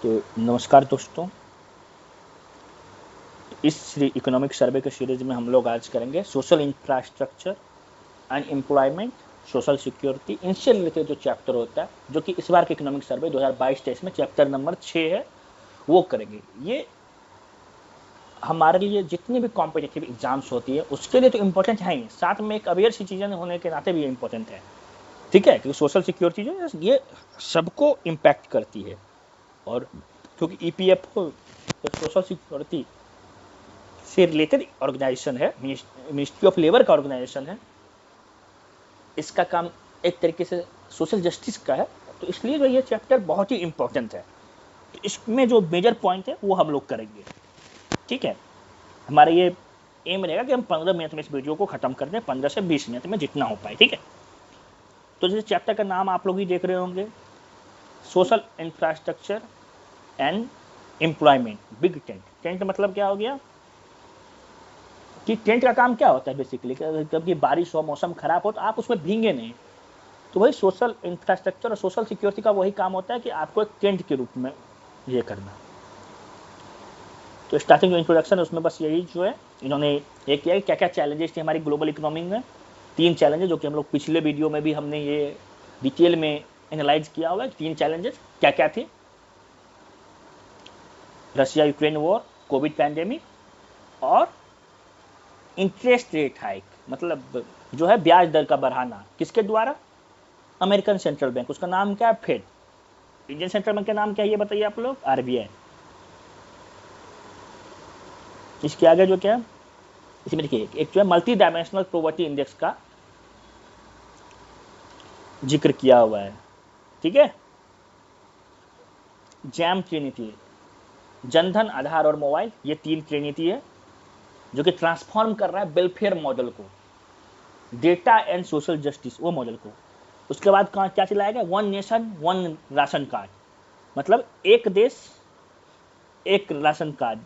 तो नमस्कार दोस्तों, इस इकोनॉमिक सर्वे के सीरीज में हम लोग आज करेंगे social infrastructure and employment, social security. इनसे रिलेटेड जो चैप्टर होता है, जो कि इस बार के इकोनॉमिक सर्वे 2022-23 में चैप्टर नंबर 6 है, वो करेंगे। ये हमारे लिए जितनी भी कॉम्पिटिटिव एग्जाम्स होती है उसके लिए तो इम्पोर्टेंट है ही, साथ में एक अवेयर सी चीज़ें होने के नाते भी ये इम्पोर्टेंट है। ठीक है, क्योंकि सोशल सिक्योरिटी जो है ये सबको इम्पैक्ट करती है, और क्योंकि ईपीएफओ सोशल सिक्योरिटी से रिलेटेड ऑर्गेनाइजेशन है, मिनिस्ट्री ऑफ लेबर का ऑर्गेनाइजेशन है। इसका काम एक तरीके से सोशल जस्टिस का है, तो इसलिए जो ये चैप्टर बहुत ही इंपॉर्टेंट है। तो इसमें जो मेजर पॉइंट है वो हम लोग करेंगे। ठीक है, हमारा ये एम रहेगा कि हम 15 मिनट में इस वीडियो को खत्म कर दें, 15 से 20 मिनट में जितना हो पाए। ठीक है, तो जैसे चैप्टर का नाम आप लोग ही देख रहे होंगे, social infrastructure and employment, big tent. Tent मतलब क्या हो गया कि टेंट का काम क्या होता है बेसिकली, जब ये बारिश हो, मौसम खराब हो, तो आप उसमें भींगे नहीं। तो वही सोशल इंफ्रास्ट्रक्चर और सोशल सिक्योरिटी का वही काम होता है कि आपको एक टेंट के रूप में ये करना। तो स्टार्टिंग जो इंट्रोडक्शन है उसमें बस यही जो है इन्होंने ये किया कि क्या क्या चैलेंजेस थे हमारी ग्लोबल इकोनॉमी में। 3 चैलेंजेस जो कि हम लोग पिछले वीडियो में भी हमने ये डिटेल में एनालाइज किया हुआ है। 3 चैलेंजेस क्या क्या थे: Russia Ukraine war, Covid pandemic, और इंटरेस्ट रेट हाइक, मतलब जो है ब्याज दर का बढ़ाना। किसके द्वारा? अमेरिकन सेंट्रल बैंक, उसका नाम क्या है? फेड। इंडियन सेंट्रल बैंक का नाम क्या है ये बताइए आप लोग? आरबीआई। इसके आगे जो क्या है, इसमें देखिए एक जो है मल्टी डायमेंशनल पॉवर्टी इंडेक्स का जिक्र किया हुआ है। ठीक है, जैम ट्रिनिटी, जनधन, आधार और मोबाइल, ये 3 ट्रिनिटी है जो कि ट्रांसफॉर्म कर रहा है वेलफेयर मॉडल को, डेटा एंड सोशल जस्टिस वो मॉडल को। उसके बाद क्या चलाएगा? 1 नेशन 1 राशन कार्ड, मतलब एक देश एक राशन कार्ड।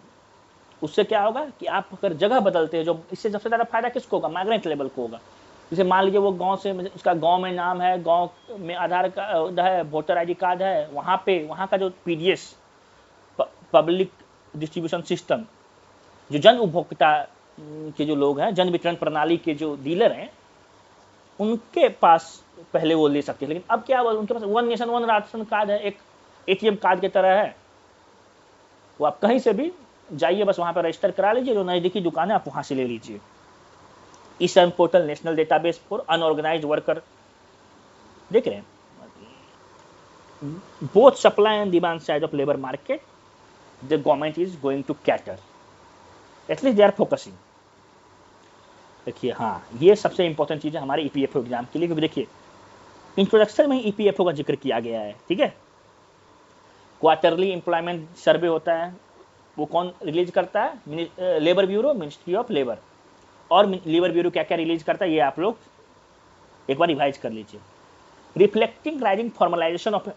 उससे क्या होगा कि आप अगर जगह बदलते हैं, जो इससे सबसे ज़्यादा फायदा किसको होगा? माइग्रेंट लेवल को होगा। जैसे मान लीजिए वो गांव से, उसका गांव में नाम है, गांव में आधार कार्ड है, वोटर आईडी कार्ड है, वहाँ का जो पीडीएस, पब्लिक डिस्ट्रीब्यूशन सिस्टम, जो जन उपभोक्ता के जो लोग हैं, जन वितरण प्रणाली के जो डीलर हैं, उनके पास पहले वो ले सकते हैं। लेकिन अब क्या हुआ, उनके पास 1 नेशन 1 राशन कार्ड है, एक एटीएम कार्ड की तरह है। वो आप कहीं से भी जाइए, बस वहाँ पर रजिस्टर करा लीजिए, जो नज़दीकी दुकान है आप वहाँ से ले लीजिए। ईसर्न portal, national database for unorganised worker. देख रहे हैं, both supply and demand side of labour market the government is going to cater, at least they are focusing. देखिए, हाँ, ये सबसे इंपॉर्टेंट चीज़ है हमारे ईपीएफओ एग्जाम के लिए, क्योंकि देखिए इंट्रोडक्शन में ईपीएफओ का जिक्र किया गया है। ठीक है, क्वार्टरली एम्प्लॉयमेंट सर्वे होता है, वो कौन रिलीज करता है? Labour bureau, ministry of labour. और लेबर ब्यूरो क्या क्या रिलीज करता है ये आप लोग एक बार रिवाइज कर लीजिए। Reflecting rising formalisation of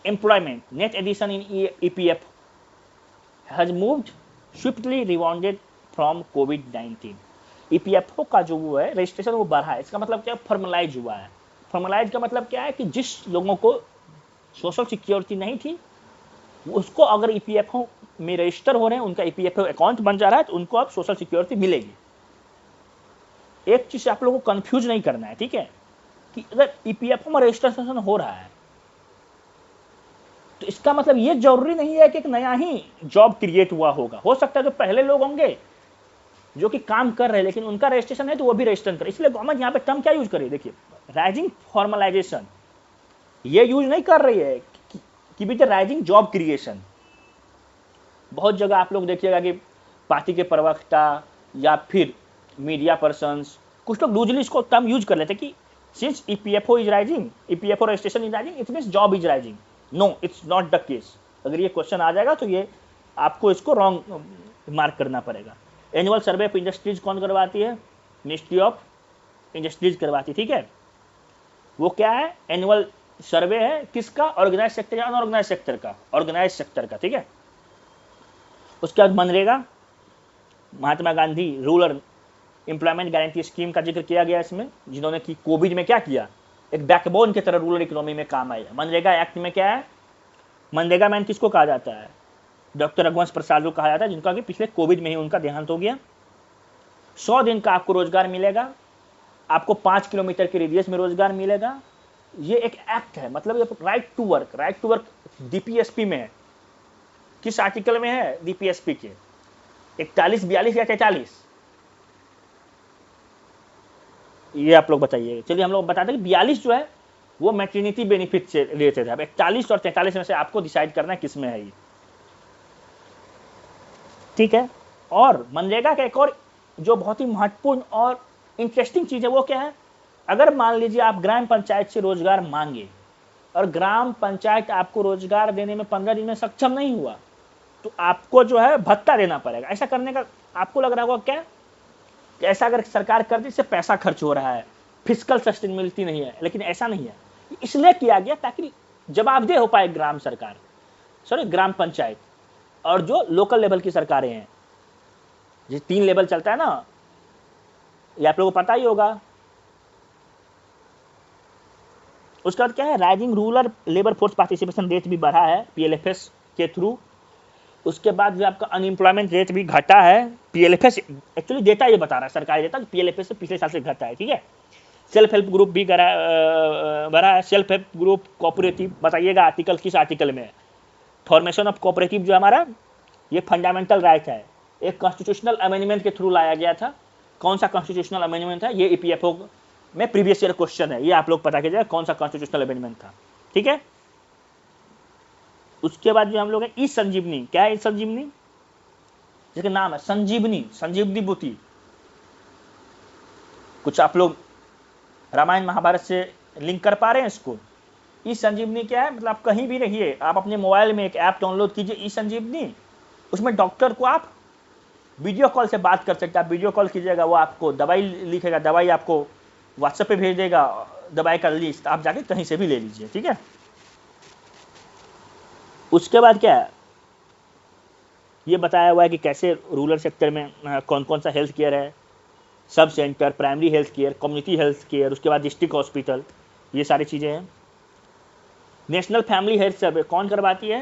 employment, net addition in EPF has moved swiftly rebounded from कोविड-19। ईपीएफओ का जो वो है रजिस्ट्रेशन वो बढ़ा है। इसका मतलब क्या है? फॉर्मलाइज हुआ है। फॉर्मलाइज का मतलब क्या है कि जिस लोगों को सोशल सिक्योरिटी नहीं थी, उसको अगर ईपीएफओ में रजिस्टर हो रहे हैं, उनका ईपीएफओ अकाउंट बन जा रहा है, तो उनको अब सोशल सिक्योरिटी मिलेगी। एक चीज आप लोगों को कंफ्यूज नहीं करना है, ठीक है, कि अगर ईपीएफओ में रजिस्ट्रेशन हो रहा है तो इसका मतलब ये जरूरी नहीं है कि एक नया ही जॉब क्रिएट हुआ होगा। हो सकता है जो पहले लोग होंगे जो कि काम कर रहे हैं लेकिन उनका रजिस्ट्रेशन है तो वो भी रजिस्टर करे। इसलिए गवर्नमेंट यहाँ पे टर्म क्या यूज करी, देखिए, राइजिंग फॉर्मलाइजेशन, ये यूज नहीं कर रही है कि विद राइजिंग जॉब क्रिएशन। बहुत जगह आप लोग देखिएगा कि पार्टी के प्रवक्ता या फिर मीडिया पर्सन्स, कुछ लोग लूजली इसको टर्म यूज कर लेते हैं कि since EPFO is rising, EPFO registration is rising, it means job is rising. No, it's not the case. अगर ये क्वेश्चन आ जाएगा तो ये आपको इसको रॉन्ग मार्क करना पड़ेगा। एनुअल सर्वे ऑफ इंडस्ट्रीज कौन करवाती है? मिनिस्ट्री ऑफ इंडस्ट्रीज करवाती है। ठीक है, वो क्या है? एनुअल सर्वे है किसका? ऑर्गेनाइज सेक्टर या अनऑर्गेनाइज सेक्टर का? ऑर्गेनाइज सेक्टर का। ठीक है, उसके बाद MNREGA, Mahatma Gandhi rural employment guarantee scheme का जिक्र किया गया इसमें, जिन्होंने कि कोविड में क्या किया, एक बैकबोन की तरह रूरल इकोनॉमी में काम आया। मनरेगा एक्ट में क्या है? मनरेगा मैन किसको कहा जाता है? डॉक्टर रघुवंश प्रसाद को कहा जाता है, जिनका कि पिछले कोविड में ही उनका देहांत हो गया। 100 दिन का आपको रोजगार मिलेगा, आपको 5 किलोमीटर के रेडियस में रोजगार मिलेगा। ये एक एक्ट है, मतलब ये राइट टू वर्क डीपीएसपी में है। किस आर्टिकल में है डीपीएसपी के? 41, 42 या 43? ये आप लोग बताइए। चलिए हम लोग बताते हैं कि 42 जो है वो मैटरनिटी बेनिफिट से रिलेटेड है। अब 41 और 43 में से आपको डिसाइड करना है किस में है ये, ठीक है। और मनरेगा का एक और जो बहुत ही महत्वपूर्ण और इंटरेस्टिंग चीज है वो क्या है? अगर मान लीजिए आप ग्राम पंचायत से रोजगार मांगे और ग्राम पंचायत आपको रोजगार देने में 15 दिन में सक्षम नहीं हुआ, तो आपको जो है भत्ता देना पड़ेगा। ऐसा करने का आपको लग रहा होगा क्या, ऐसा अगर सरकार कर दी इससे पैसा खर्च हो रहा है, फिजिकल सस्टेनेबिलिटी नहीं है, लेकिन ऐसा नहीं है। इसलिए किया गया ताकि जवाबदेह हो पाए ग्राम पंचायत और जो लोकल लेवल की सरकारें हैं। जो 3 लेवल चलता है ना, ये आप लोगों को पता ही होगा। उसके बाद क्या है, rising rural labour force participation rate भी बढ़ा है पीएलएफएस के थ्रू। उसके बाद जो आपका अनएम्प्लॉयमेंट रेट भी घटा है। पीएलएफएस एक्चुअली डेटा ये बता रहा है, सरकारी डेटा, पीएलएफएस से पिछले साल से घटा है, ठीक है। सेल्फ हेल्प ग्रुप भी बढ़ा है। सेल्फ हेल्प ग्रुप कोऑपरेटिव, बताइएगा आर्टिकल किस आर्टिकल में है? फॉर्मेशन ऑफ कोऑपरेटिव जो हमारा ये फंडामेंटल राइट है, एक कॉन्स्टिट्यूशनल अमेंडमेंट के थ्रू लाया गया था। कौन सा कॉन्स्टिट्यूशनल अमेंडमेंट है? ये ईपीएफओ में प्रीवियस ईयर क्वेश्चन है, ये आप लोग पता कीजिएगा कौन सा कॉन्स्टिट्यूशनल अमेंडमेंट था, ठीक है। उसके बाद जो हम लोग है ई संजीवनी। क्या है ई संजीवनी? जिसका नाम है संजीवनी बूटी। कुछ आप लोग रामायण महाभारत से लिंक कर पा रहे हैं इसको? ई संजीवनी क्या है? मतलब आप कहीं भी रहिए, आप अपने मोबाइल में एक ऐप डाउनलोड कीजिए ई संजीवनी। उसमें डॉक्टर को आप वीडियो कॉल से बात कर सकते हैं। आप वीडियो कॉल कीजिएगा, वो आपको दवाई लिखेगा, दवाई आपको व्हाट्सएप पे भेज देगा, दवाई का लिस्ट, आप जाके कहीं से भी ले लीजिए, ठीक है। उसके बाद क्या है, ये बताया हुआ है कि कैसे रूरल सेक्टर में कौन कौन सा हेल्थ केयर है, sub centre, primary health care, community health care, उसके बाद डिस्ट्रिक्ट हॉस्पिटल, ये सारी चीज़ें हैं। नेशनल फैमिली हेल्थ सर्वे कौन करवाती है?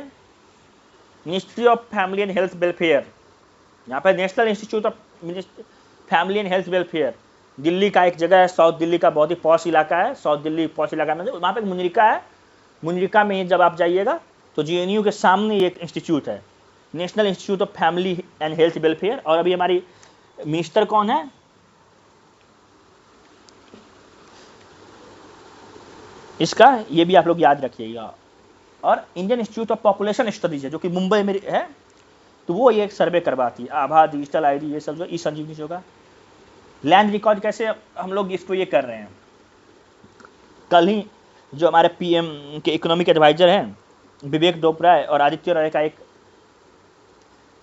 Ministry of family and health welfare. यहाँ पर national institute of family and health welfare, Delhi का एक जगह है, साउथ दिल्ली का बहुत ही पॉश इलाका है। साउथ दिल्ली पॉश इलाका में वहाँ पे मुनरिका है। मुनरिका में जब आप जाइएगा तो जीएनयू के सामने एक इंस्टीट्यूट है, national institute of family and health welfare. और अभी हमारी मिनिस्टर कौन है? इसका ये भी आप लोग याद रखिएगा। और Indian institute of population studies है जो कि मुंबई में है, तो वो ये एक सर्वे करवाती है। आभा, डिजिटल आईडी, ये सब जो ई संजीवनी होगा। लैंड रिकॉर्ड कैसे हम लोग इसको ये कर रहे हैं, कल ही जो हमारे पीएम के इकोनॉमिक एडवाइजर हैं विवेक डोपराय और आदित्य राय का एक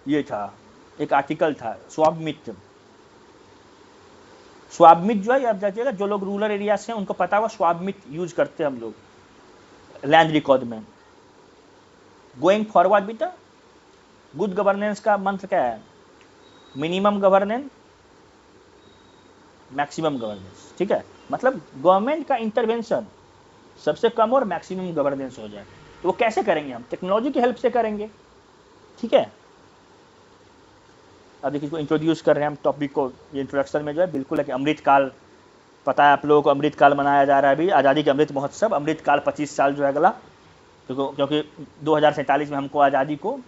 ये था, एक आर्टिकल था स्वाबमित जो है, आप जाइएगा, जो लोग रूरल एरिया से हैं उनको पता होगा स्वाबमित यूज करते हैं हम लोग लैंड रिकॉर्ड में। गोइंग फॉरवर्ड बेटा, गुड गवर्नेंस का मंत्र क्या है? मिनिमम गवर्नेंस, मैक्सिमम गवर्नेंस, ठीक है। मतलब गवर्नमेंट का इंटरवेंशन सबसे कम और मैक्सिमम गवर्नेंस हो जाए। तो वो कैसे करेंगे? हम टेक्नोलॉजी की हेल्प से करेंगे, ठीक है। अब देखिए, इसको इंट्रोड्यूस कर रहे हैं हम टॉपिक को। ये इंट्रोडक्शन में जो है बिल्कुल है कि अमृतकाल, पता है आप लोगों को, अमृतकाल मनाया जा रहा है अभी, आज़ादी के अमृत महोत्सव। अमृतकाल 25 साल जो है अगला, क्योंकि 2047 में हमको आज़ादी को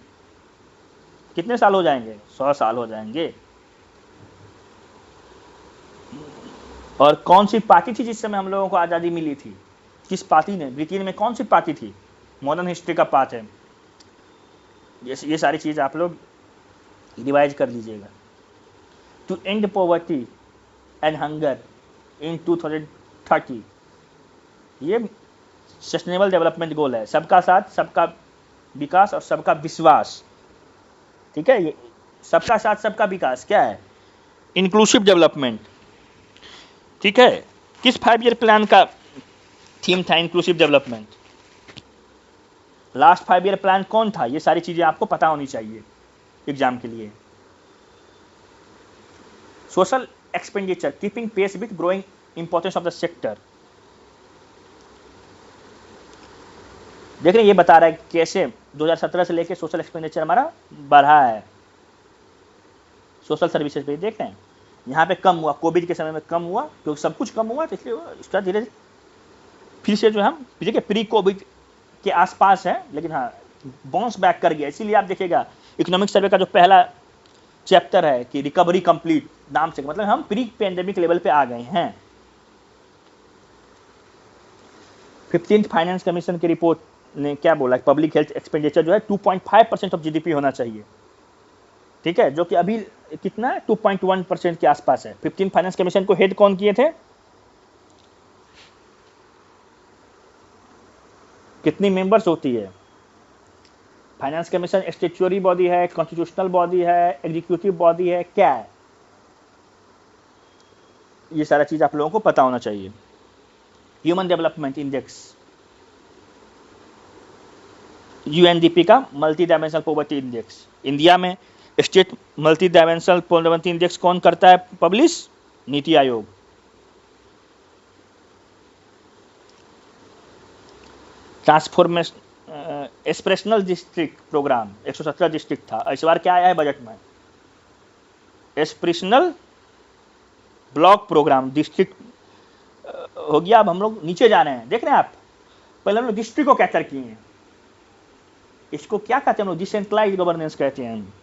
कितने साल हो जाएंगे? 100 साल हो जाएंगे। और कौन सी पार्टी थी जिस समय हम लोगों को आज़ादी मिली थी? किस पार्टी ने? ब्रिटेन में कौन सी पार्टी थी? मॉडर्न हिस्ट्री का पार्ट है। ये सारी चीज़ आप लोग रिवाइज कर लीजिएगा। To end poverty and hunger in 2030, ये सस्टेनेबल डेवलपमेंट गोल है। सबका साथ, सबका विकास और सबका विश्वास, ठीक है। ये सबका साथ सबका विकास क्या है? इंक्लूसिव डेवलपमेंट, ठीक है। किस 5 ईयर प्लान का थीम था inclusive development? Last 5 year plan कौन था? ये सारी चीजें आपको पता होनी चाहिए एग्जाम के लिए। Social expenditure, keeping pace with growing importance of the sector. देख रहे हैं, ये बता रहा है कि कैसे 2017 से लेके सोशल एक्सपेंडिचर हमारा बढ़ा है सोशल सर्विसेज पे। देख रहे हैं यहाँ पे कम हुआ, कोविड के समय में कम हुआ क्योंकि सब कुछ कम हुआ, तो इसलिए इसका धीरे धीरे फिर से जो हम देखिए प्री कोविड के आसपास है, लेकिन हाँ बाउंस बैक कर गया। इसीलिए आप देखिएगा इकोनॉमिक सर्वे का जो पहला चैप्टर है कि रिकवरी कंप्लीट नाम से, मतलब हम प्री पैंडेमिक लेवल पे आ गए हैं। 15th फाइनेंस कमीशन की रिपोर्ट ने क्या बोला, पब्लिक हेल्थ एक्सपेंडिचर जो है 2.5% ऑफ जीडीपी होना चाहिए, ठीक है, जो कि अभी कितना है 2.1% के आसपास है। 15th फाइनेंस कमीशन को हेड कौन किए थे, कितनी मेंबर्स होती है फाइनेंस कमीशन? स्टैट्यूटरी बॉडी है, कॉन्स्टिट्यूशनल बॉडी है, एग्जीक्यूटिव बॉडी है, क्या है? ये सारा चीज आप लोगों को पता होना चाहिए। ह्यूमन डेवलपमेंट इंडेक्स, यूएनडीपी का multi dimensional poverty index, India में state multi dimensional poverty index कौन करता है publish? NITI Aayog. Transformation aspirational district programme 117 district था, इस बार क्या आया है बजट में? एस्पिरेशनल ब्लॉक प्रोग्राम डिस्ट्रिक्ट हो गया। अब हम लोग नीचे जा रहे हैं, देख रहे हैं आप, पहले हम लोग डिस्ट्रिक्ट को कैटर किए हैं, इसको क्या कहते हैं हम लोग? डिसेंट्रलाइज्ड गवर्नेंस कहते हैं।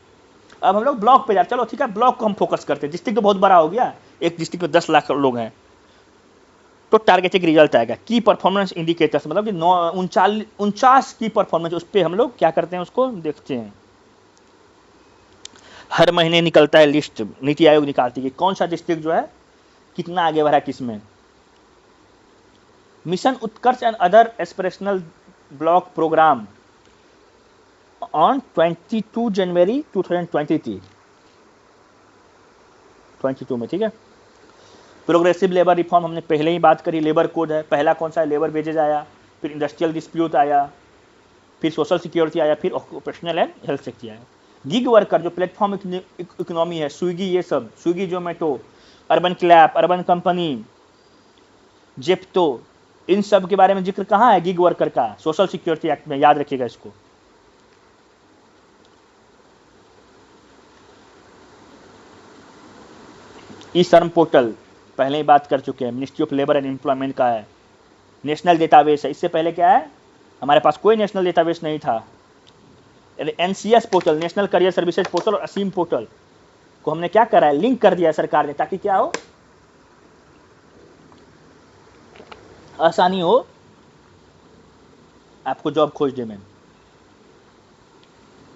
अब हम लोग ब्लॉक पे जा, चलो ठीक है ब्लॉक को हम फोकस करते हैं। डिस्ट्रिक्ट तो बहुत बड़ा हो गया, एक डिस्ट्रिक्ट में 10 लाख लोग हैं, तो टारगेटेड रिजल्ट आएगा। की परफॉर्मेंस इंडिकेटर्स, मतलब कि 49 की परफॉर्मेंस, उस पर हम लोग क्या करते हैं, उसको देखते हैं। हर महीने निकलता है लिस्ट, नीति आयोग निकालती है कौन सा डिस्ट्रिक्ट जो है कितना आगे बढ़ा किसमें। Mission Utkarsh and other aspirational block programme on 22 January 2023 22 में, ठीक है। प्रोग्रेसिव लेबर रिफॉर्म हमने पहले ही बात करी, लेबर कोड है, पहला कौन सा है? लेबर वेजेज आया, फिर इंडस्ट्रियल डिस्प्यूट आया, फिर सोशल सिक्योरिटी आया, फिर ऑक्यूपेशनल एंड हेल्थ सेफ्टी आया। गिग वर्कर जो प्लेटफॉर्म इकोनॉमी है, स्विगी, ये सब Swiggy, Zomato, Urban Clap, Urban Company, Zepto, इन सब के बारे में जिक्र कहाँ है गिग वर्कर का? सोशल सिक्योरिटी एक्ट में, याद रखिएगा इसको। ई श्रम पोर्टल पहले ही बात कर चुके हैं, ministry of labour and employment का है। नेशनल डेटाबेस है, इससे पहले क्या है हमारे पास कोई नेशनल डेटाबेस नहीं था। NCS portal, national career services portal, और असीम पोर्टल को हमने क्या करा है, लिंक कर दिया सरकार ने, ताकि क्या हो, आसानी हो आपको जॉब खोजने में।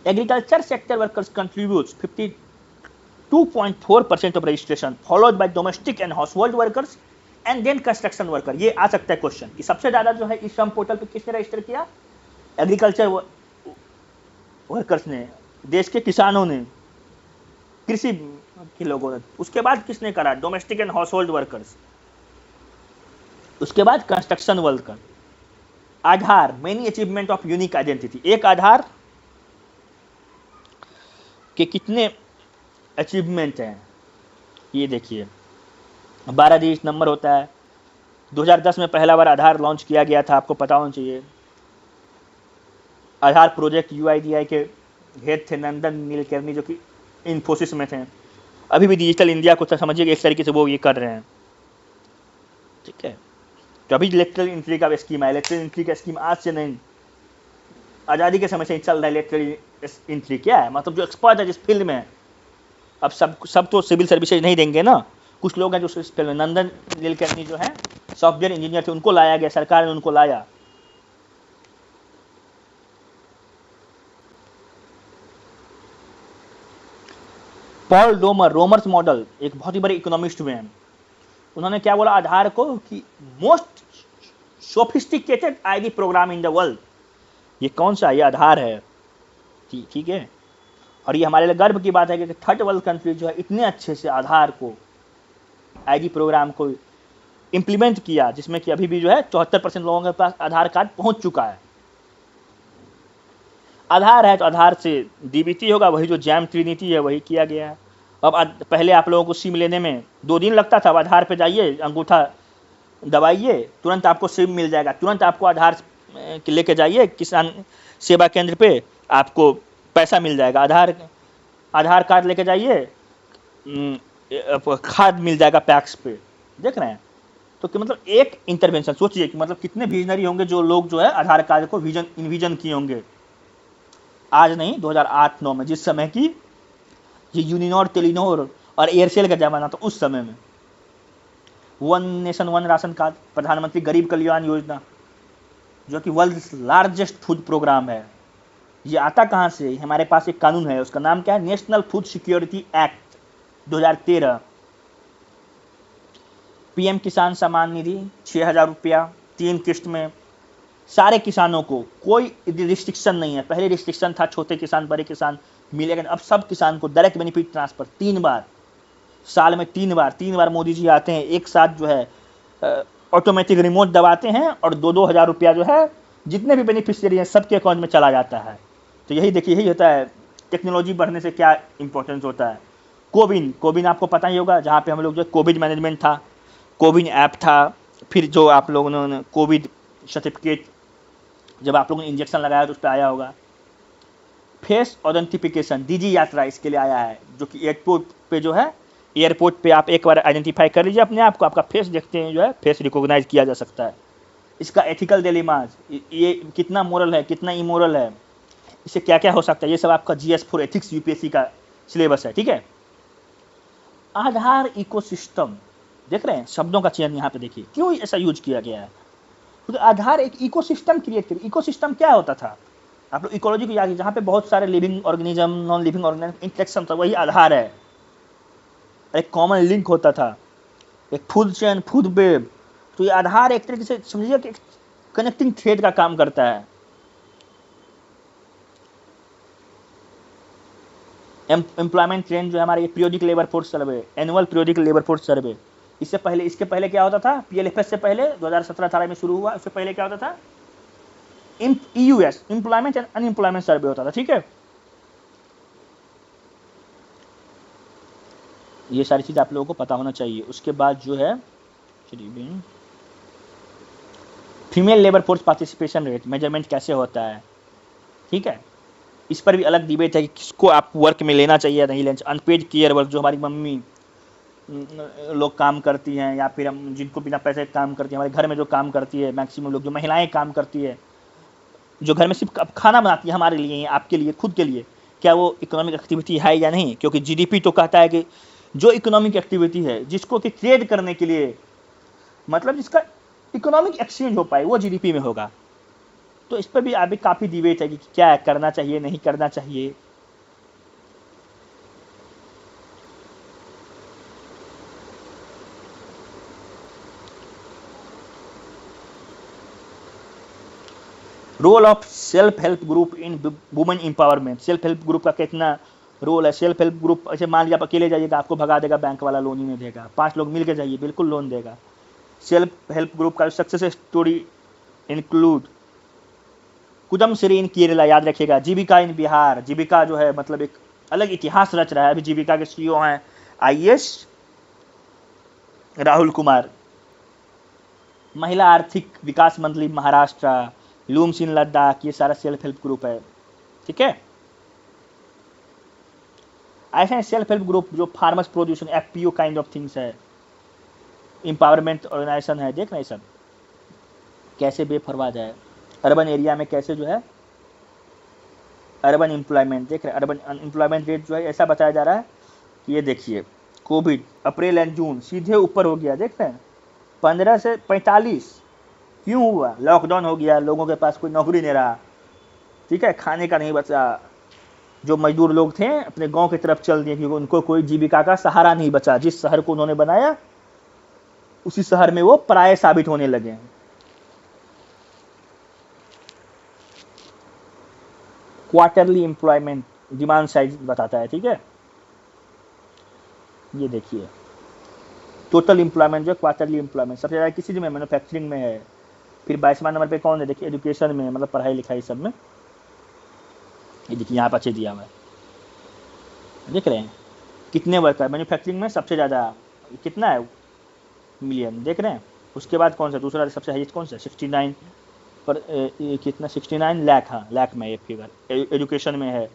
Agriculture sector workers contributes 52.4% of registration, followed by domestic and household workers and then construction worker. ये आ सकता है क्वेश्चन कि सबसे ज्यादा जो है इस श्रम पोर्टल पे किसने रजिस्टर किया? एग्रीकल्चर वर्कर्स ने, देश के किसानों ने, कृषि के लोगों ने। उसके बाद किसने करा? Domestic and household workers. उसके बाद construction worker. Aadhaar, many achievement of unique identity, एक आधार के कितने अचीवमेंट हैं ये देखिए। 12 डिजिट नंबर होता है। 2010 में पहला बार आधार लॉन्च किया गया था, आपको पता होना चाहिए। आधार प्रोजेक्ट यूआईडीआई के हेड थे नंदन नीलकर्णी, जो कि इन्फोसिस में थे। अभी भी डिजिटल इंडिया को समझिए एक तरीके से वो ये कर रहे हैं, ठीक है। तो अभी लेटरल एंट्री का स्कीम है, लेटरल एंट्री का स्कीम आज से नहीं, आज़ादी के समय से ही चल रहा है। लेटरल एंट्री क्या है, मतलब जो एक्सपर्ट है जिस फील्ड में है। अब सब तो सिविल सर्विसेज नहीं देंगे ना, कुछ लोग हैं जो इस फील्ड में। नंदन नीलकर्णी जो है सॉफ्टवेयर इंजीनियर थे, उनको लाया गया, सरकार ने उनको लाया। पॉल डोमर, रोमर्स मॉडल, एक बहुत ही बड़े इकोनॉमिस्ट हुए हैं। उन्होंने क्या बोला आधार को कि most sophisticated ID programme in the world. ये कौन सा? ये आधार है, ठीक है। और ये हमारे लिए गर्व की बात है कि थर्ड वर्ल्ड कंट्री जो है इतने अच्छे से आधार को, आईडी प्रोग्राम को इंप्लीमेंट किया, जिसमें कि अभी भी जो है 74% लोगों के पास आधार कार्ड पहुंच चुका है। आधार है तो आधार से डीबीटी होगा, वही जो जैम ट्रिनिटी है वही किया गया है। अब पहले आप लोगों को सिम लेने में 2 दिन लगता था, अब आधार पे जाइए, अंगूठा दबाइए, तुरंत आपको सिम मिल जाएगा, तुरंत आपको आधार लेके जाइए किसान सेवा केंद्र पे, आपको पैसा मिल जाएगा। आधार कार्ड लेके जाइए, खाद मिल जाएगा पैक्स पे। देख रहे हैं? तो कि मतलब एक इंटरवेंशन, सोचिए कि मतलब कितने विजनरी होंगे जो लोग जो है आधार कार्ड को इन्विजन किए होंगे। आज नहीं, 2008-9 में, जिस समय की ये यूनिनोर, टेलीनोर और एयरसेल का जमाना था, उस समय में one nation one ration card, प्रधानमंत्री गरीब कल्याण योजना, जो कि वर्ल्ड लार्जेस्ट फूड प्रोग्राम है। ये आता कहाँ से? हमारे पास एक कानून है, उसका नाम क्या है? National food security act 2013। PM किसान सम्मान निधि 6,000 रुपया 3 किस्त में, सारे किसानों को, कोई रिस्ट्रिक्शन नहीं है। पहले रिस्ट्रिक्शन था, छोटे किसान बड़े किसान मिलेगा, अब सब किसान को डायरेक्ट बेनिफिट ट्रांसफर 3 बार, साल में 3 बार मोदी जी आते हैं, एक साथ जो है ऑटोमेटिक रिमोट दबाते हैं और 2-2 हज़ार रुपया जो है जितने भी बेनिफिशियरी हैं सबके अकाउंट में चला जाता है। तो यही देखिए, यही होता है टेक्नोलॉजी बढ़ने से क्या इंपॉर्टेंस होता है। कोविन आपको पता ही होगा, जहाँ पे हम लोग जो कोविड मैनेजमेंट था, कोविन ऐप था। फिर जो आप लोगों ने कोविड सर्टिफिकेट जब आप लोगों ने इंजेक्शन लगाया तो उस पर आया होगा। फेस ऑथेंटिफिकेशन डिजी यात्रा इसके लिए आया है, जो कि एयरपोर्ट पे जो है, एयरपोर्ट पे आप एक बार आइडेंटिफाई कर लीजिए अपने आप को, आपका फेस देखते हैं जो है फेस रिकॉग्नाइज किया जा सकता है। इसका एथिकल डिलेमास, ये कितना मोरल है, कितना इमोरल है, इससे क्या क्या हो सकता है, ये सब आपका GS4 एथिक्स यूपीएससी का सिलेबस है। ठीक है। आधार इकोसिस्टम, देख रहे हैं शब्दों का चयन यहाँ पे देखिए, क्यों ऐसा यूज किया गया है। तो आधार एक इकोसिस्टम क्रिएट करे। इकोसिस्टम क्या होता था? आप लोग इकोलॉजी को याद, जहाँ पे बहुत सारे living organism, non living organism interaction था, वही आधार है। एक कॉमन लिंक होता था, एक फूड चेन, फूड वेब। तो ये आधार एक तरीके से समझिए कि कनेक्टिंग थ्रेड का काम करता है। एम्प्लॉयमेंट ट्रेंड जो है हमारे, periodic labour force survey, annual periodic labour force survey. इससे पहले, इसके पहले क्या होता था? PLFS से पहले 2017-18 में शुरू हुआ। इससे पहले क्या होता था? EUS, एम्प्लॉयमेंट एंड अनएम्प्लॉयमेंट सर्वे होता था। ठीक है। ये सारी चीज आप लोगों को पता होना चाहिए। उसके बाद जो है female labour force participation rate measurement कैसे होता है। ठीक है। इस पर भी अलग डिबेट है कि किसको आप वर्क में लेना चाहिए या नहीं लेना चाहिए। अनपेड केयर वर्क, जो हमारी मम्मी लोग काम करती हैं, या फिर हम जिनको बिना पैसे काम करती हैं, हमारे घर में जो काम करती है, मैक्सिमम लोग जो महिलाएं काम करती है, जो घर में सिर्फ खाना बनाती है हमारे लिए, आपके लिए, खुद के लिए, क्या वो इकोनॉमिक एक्टिविटी है या नहीं? क्योंकि GDP तो कहता है कि जो इकोनॉमिक एक्टिविटी है, जिसको कि ट्रेड करने के लिए, मतलब जिसका इकोनॉमिक एक्सचेंज हो पाए, वो GDP में होगा। तो इस पर भी अभी काफ़ी डिबेट है कि क्या करना चाहिए, नहीं करना चाहिए। Role of self help group in women empowerment. Self help group का कितना रोल है? सेल्फ हेल्प ग्रुप, ऐसे मान लिया आप अकेले जाइएगा, आपको भगा देगा, बैंक वाला लोन ही नहीं देगा। 5 लोग मिल के जाइए, बिल्कुल लोन देगा। सेल्फ हेल्प ग्रुप का सक्सेस स्टोरी इंक्लूड कुदम श्री इन केरला, याद रखिएगा। जीविका इन बिहार, जीविका जो है मतलब एक अलग इतिहास रच रहा है। अभी जीविका के CEO हैं IAS राहुल कुमार। महिला आर्थिक विकास मंत्री महाराष्ट्र, लूम्स इन लद्दाख, ये सारा सेल्फ हेल्प ग्रुप है। ठीक है। ऐसे सेल्फ हेल्प ग्रुप जो farmers production, FPO kind of things है, एम्पावरमेंट ऑर्गेनाइजेशन है। देख रहे हैं सब कैसे बेफरवा जाए। अर्बन एरिया में कैसे जो है अर्बन एम्प्लॉयमेंट, देख रहे हैं अर्बन अनएम्प्लॉयमेंट रेट जो है ऐसा बताया जा रहा है कि ये देखिए, कोविड अप्रैल एंड जून सीधे ऊपर हो गया। देख रहे हैं 15 से 45। क्यों हुआ? लॉकडाउन हो गया, लोगों के पास कोई नौकरी नहीं रहा। ठीक है। खाने का नहीं बचा, जो मजदूर लोग थे अपने गांव की तरफ चल दिए, क्योंकि उनको कोई जीविका का सहारा नहीं बचा। जिस शहर को उन्होंने बनाया, उसी शहर में वो पराये साबित होने लगे। क्वार्टरली एम्प्लॉयमेंट डिमांड साइड बताता है। ठीक है। ये देखिए टोटल एम्प्लॉयमेंट जो क्वार्टरली एम्प्लॉयमेंट सबसे ज़्यादा किसी में, मैन्युफैक्चरिंग में है। फिर 22वां नंबर पे कौन है? देखिए एजुकेशन में, मतलब पढ़ाई लिखाई सब में। ये देखिए यहाँ पर अच्छे दिया हुआ है, देख रहे हैं कितने वर्कर मैन्युफैक्चरिंग में सबसे ज़्यादा, कितना है मिलियन, देख रहे हैं। उसके बाद कौन सा दूसरा सबसे हाईएस्ट कौन सा? 69। पर ये कितना 69 लाख, हाँ लाख में ये फिगर एजुकेशन में है।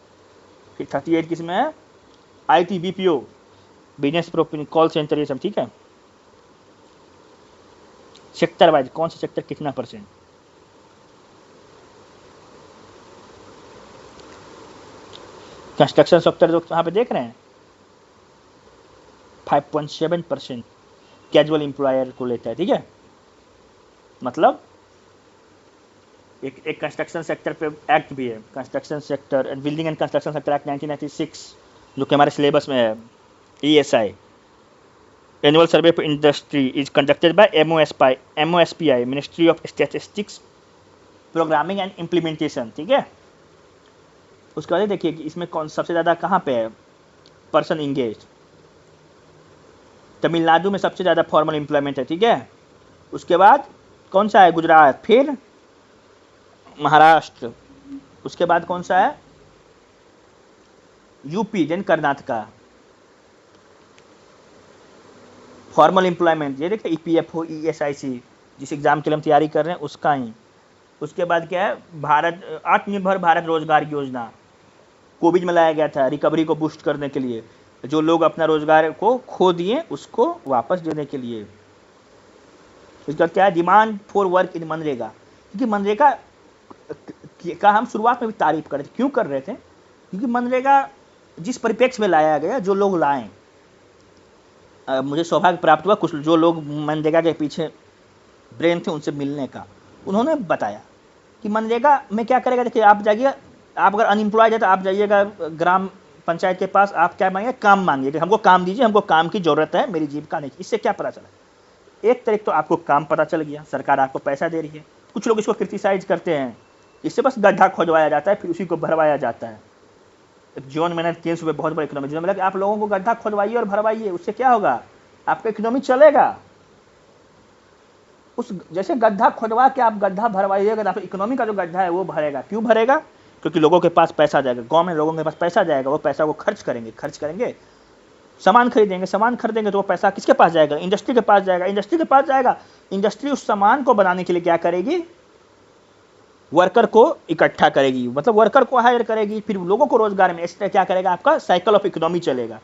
फिर 38 किस में है, IT BPO business professional call centre ये सब, ठीक है। सेक्टर वाइज कौन सा सेक्टर कितना परसेंट, कंस्ट्रक्शन सेक्टर जो यहाँ पे देख रहे हैं 5.7% कैजुअल एम्प्लॉयर को लेता है, ठीक है। मतलब एक कंस्ट्रक्शन सेक्टर पे एक्ट भी है, construction sector building and construction sector act 1996 जो कि हमारे सिलेबस में है। ESI annual survey for industry is conducted by MOSPI ministry of statistics programming and implementation, ठीक है। उसके बाद देखिए कि इसमें कौन सबसे ज़्यादा कहाँ पे है पर्सन इंगेज, तमिलनाडु में सबसे ज़्यादा फॉर्मल एम्प्लॉयमेंट है, ठीक है। उसके बाद कौन सा है, गुजरात, फिर महाराष्ट्र, उसके बाद कौन सा है UP, then Karnataka. Formal employment ये देखिए EPFO ESIC जिस एग्जाम के लिए हम तैयारी कर रहे हैं उसका ही। उसके बाद क्या है, भारत आत्मनिर्भर भारत रोजगार योजना कोविड में लाया गया था रिकवरी को बूस्ट करने के लिए, जो लोग अपना रोजगार को खो दिए उसको वापस देने के लिए। इसका क्या है, demand for work in MNREGA, क्योंकि मनरेगा का हम शुरुआत में भी तारीफ कर रहे थे, क्यों कर रहे थे, क्योंकि मनरेगा जिस परिप्रेक्ष्य में लाया गया, जो लोग लाएं, मुझे सौभाग्य प्राप्त हुआ कुछ जो लोग मनरेगा के पीछे ब्रेन थे उनसे मिलने का, उन्होंने बताया कि मनरेगा में क्या करेगा। देखिए आप जाइए, आप अगर अनएम्प्लॉयड है तो आप जाइएगा ग्राम पंचायत के पास, आप क्या मांगिए, काम मांगिए, हमको काम दीजिए, हमको काम की ज़रूरत है, मेरी जीविका नहीं। इससे क्या पता चला, एक तरीके तो आपको काम पता चल गया, सरकार आपको पैसा दे रही है। कुछ लोग इसको क्रिटिसाइज करते हैं, इससे बस गड्ढा खोदवाया जाता है फिर उसी को भरवाया जाता है। जॉन मैनर केन्स में बहुत बड़ा इकोनॉमी, जिसमें मतलब आप लोगों को गड्ढा खोदवाइए और भरवाइए, उससे क्या होगा, आपका इकोनॉमी चलेगा। उस जैसे गड्ढा खोदवा के आप गड्ढा भरवाइएगा तो इकोनॉमी का जो गड्ढा है वो भरेगा। क्यों भरेगा, क्योंकि लोगों के पास पैसा जाएगा, गांव में लोगों के पास पैसा जाएगा, वो पैसा को खर्च करेंगे, सामान खरीदेंगे तो वो पैसा किसके पास जाएगा, इंडस्ट्री के पास जाएगा। इंडस्ट्री उस सामान को बनाने के लिए क्या करेगी, वर्कर को इकट्ठा करेगी, मतलब वर्कर को हायर करेगी, फिर लोगों को रोजगार में, इस तरह क्या करेगा, आपका साइकिल ऑफ इकोनॉमी चलेगा।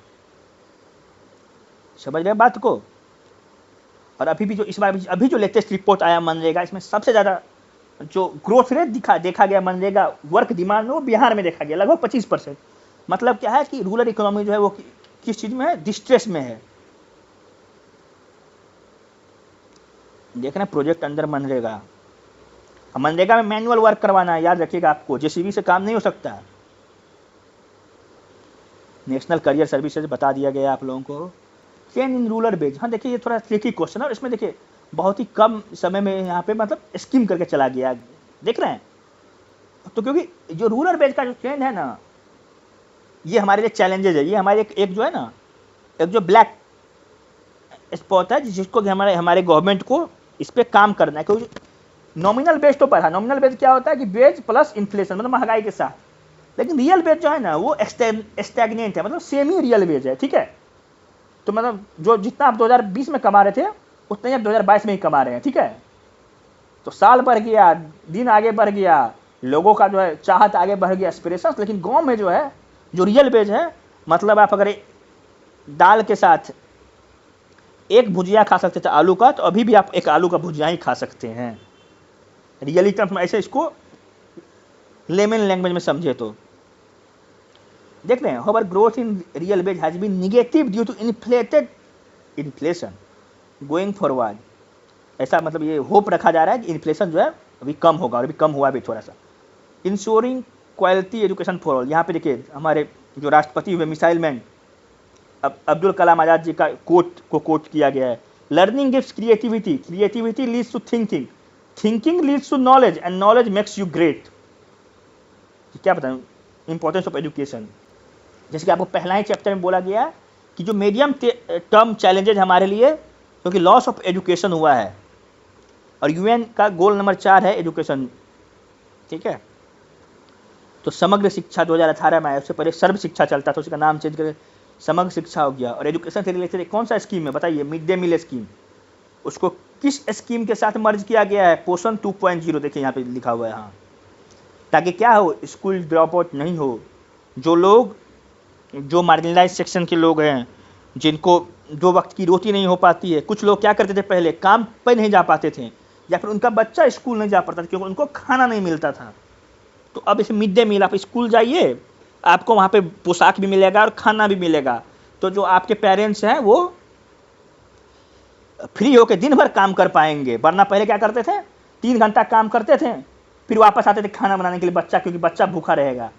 समझ रहे बात को। और अभी भी जो इस बार अभी जो लेटेस्ट रिपोर्ट आया मनरेगा, इसमें सबसे ज़्यादा जो ग्रोथ रेट देखा गया मनरेगा वर्क डिमांड में, वो बिहार में देखा गया लगभग 25%। मतलब क्या है कि रूरल इकोनॉमी जो है वो किस चीज़ में है, डिस्ट्रेस में है। देख रहे हैं प्रोजेक्ट अंडर मनरेगा, मनरेगा में मैनुअल वर्क करवाना है, याद रखिएगा, आपको JCB से काम नहीं हो सकता। नेशनल करियर सर्विसेज बता दिया गया आप लोगों को। ट्रेन इन रूरल बेज, हाँ देखिए ये थोड़ा ट्रिकी क्वेश्चन है और इसमें देखिए बहुत ही कम समय में यहाँ पे मतलब स्कीम करके चला गया, देख रहे हैं। तो क्योंकि जो रूरल बेज का जो ट्रेंड है ना, ये हमारे लिए चैलेंजेज है। ये हमारे एक जो है ना, एक जो ब्लैक स्पॉट है जिसको हमारे गवर्नमेंट को इस पर काम करना है। क्योंकि नॉमिनल बेज तो पढ़ा, नॉमिनल बेज क्या होता है कि बेज प्लस इन्फ्लेशन, मतलब महंगाई के साथ, लेकिन रियल बेज जो है ना वो स्टैग्नेंट है, मतलब सेमी रियल बेज है, ठीक है। तो मतलब जो जितना आप 2020 में कमा रहे थे उतना ही आप 2022 में ही कमा रहे हैं, ठीक है। तो साल बढ़ गया, दिन आगे बढ़ गया, लोगों का जो है चाहत आगे बढ़ गया, एस्पिरेशन। लेकिन गांव में जो है जो रियल बेज है, मतलब आप अगर दाल के साथ एक भुजिया खा सकते थे आलू का, तो अभी भी आप एक आलू का भुजिया ही खा सकते हैं। रियली टर्म्स में ऐसे इसको लेमन लैंग्वेज में समझे तो देख रहे हैं, however growth in real wage has been negative due to inflation going forward. ऐसा मतलब ये होप रखा जा रहा है कि इन्फ्लेशन जो है अभी कम होगा, और अभी कम हुआ भी थोड़ा सा। Ensuring quality education for all, यहाँ पे देखिए हमारे जो राष्ट्रपति हुए मिसाइल मैन अब्दुल कलाम आज़ाद जी का कोट किया गया है। Learning gives creativity, creativity leads to thinking, thinking leads to knowledge and knowledge makes you great. क्या बताऊँ, इंपॉर्टेंस ऑफ एजुकेशन। जैसे कि आपको पहला ही चैप्टर में बोला गया कि जो मीडियम टर्म चैलेंजेज हमारे लिए, क्योंकि लॉस ऑफ एजुकेशन हुआ है, और UN का गोल नंबर 4 है एजुकेशन, ठीक है। तो समग्र शिक्षा 2018 में आया, उससे पहले सर्व शिक्षा चलता था, उसका नाम चेंज करके समग्र शिक्षा हो गया। और एजुकेशन से रिलेटेड कौन सा स्कीम है बताइए, मिड डे मील स्कीम, उसको किस स्कीम के साथ मर्ज किया गया है? पोषण 2.0, देखिए यहाँ पे लिखा हुआ है, हाँ, ताकि क्या हो, स्कूल ड्रॉप आउट नहीं हो। जो लोग, जो मार्जिनलाइज सेक्शन के लोग हैं, जिनको 2 वक्त की रोटी नहीं हो पाती है, कुछ लोग क्या करते थे पहले, काम पे नहीं जा पाते थे, या फिर उनका बच्चा स्कूल नहीं जा पाता था क्योंकि उनको खाना नहीं मिलता था। तो अब इसे मिड डे मील, आप स्कूल जाइए, आपको वहाँ पे पोशाक भी मिलेगा और खाना भी मिलेगा। तो जो आपके पेरेंट्स हैं वो फ्री होकर दिन भर काम कर पाएंगे, वरना पहले क्या करते थे, 3 घंटा काम करते थे, फिर वापस आते थे खाना बनाने के लिए बच्चा, क्योंकि बच्चा भूखा रहेगा।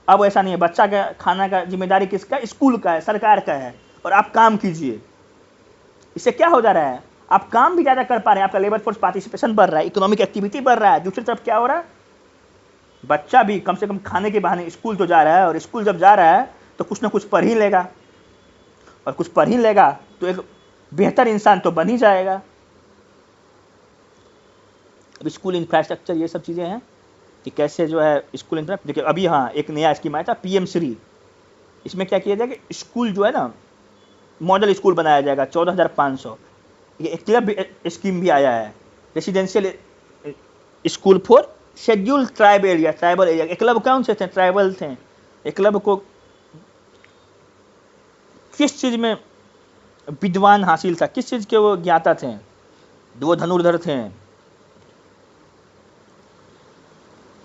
अब ऐसा नहीं है, बच्चा का खाना का जिम्मेदारी किसका, स्कूल का है, सरकार का है, और आप काम कीजिए। इससे क्या हो जा रहा है, आप काम भी ज़्यादा कर पा रहे हैं, आपका लेबर फोर्स पार्टिसिपेशन बढ़ रहा है, इकोनॉमिक एक्टिविटी बढ़ रहा है। दूसरी तरफ क्या हो रहा है, बच्चा भी कम से कम खाने के बहाने स्कूल तो जा रहा है, और स्कूल जब जा रहा है तो कुछ ना कुछ पढ़ ही लेगा, और कुछ पढ़ ही लेगा तो एक बेहतर इंसान तो बन ही जाएगा। अब स्कूल इंफ्रास्ट्रक्चर, ये सब चीज़ें हैं कि कैसे जो है स्कूल इंफ्रास्ट्रक्चर। देखिए अभी हाँ एक नया स्कीम आया था PM श्री, इसमें क्या किया जाएगा, स्कूल जो है ना, मॉडल स्कूल बनाया जाएगा 14,500। ये एक क्लब स्कीम भी आया है, residential school for schedule tribal area. एक क्लब कौन से थे, ट्राइबल थे। एक क्लब को किस चीज़ में विद्वान हासिल था, किस चीज़ के वो ज्ञाता थे, वो धनुर्धर थे।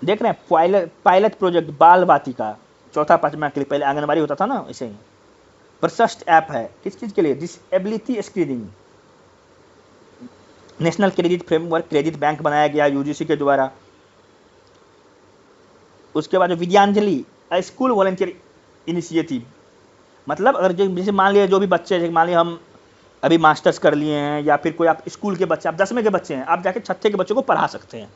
देख रहे हैं पायलट प्रोजेक्ट बाल वाटिका, 4-5वां के लिए, पहले आंगनबाड़ी होता था ना, ऐसे ही प्रशस्त ऐप है, किस चीज़ के लिए, disability screening. National credit framework, credit bank बनाया गया UGC के द्वारा। उसके बाद विद्यांजलि, स्कूल वॉलंटियर इनिशिएटिव, मतलब अगर जैसे मान लिया जो भी बच्चे, जैसे मान लिया हम अभी मास्टर्स कर लिए हैं, या फिर कोई आप स्कूल के बच्चे, आप 10वें के बच्चे हैं, आप जाके 6थे के बच्चों को पढ़ा सकते हैं।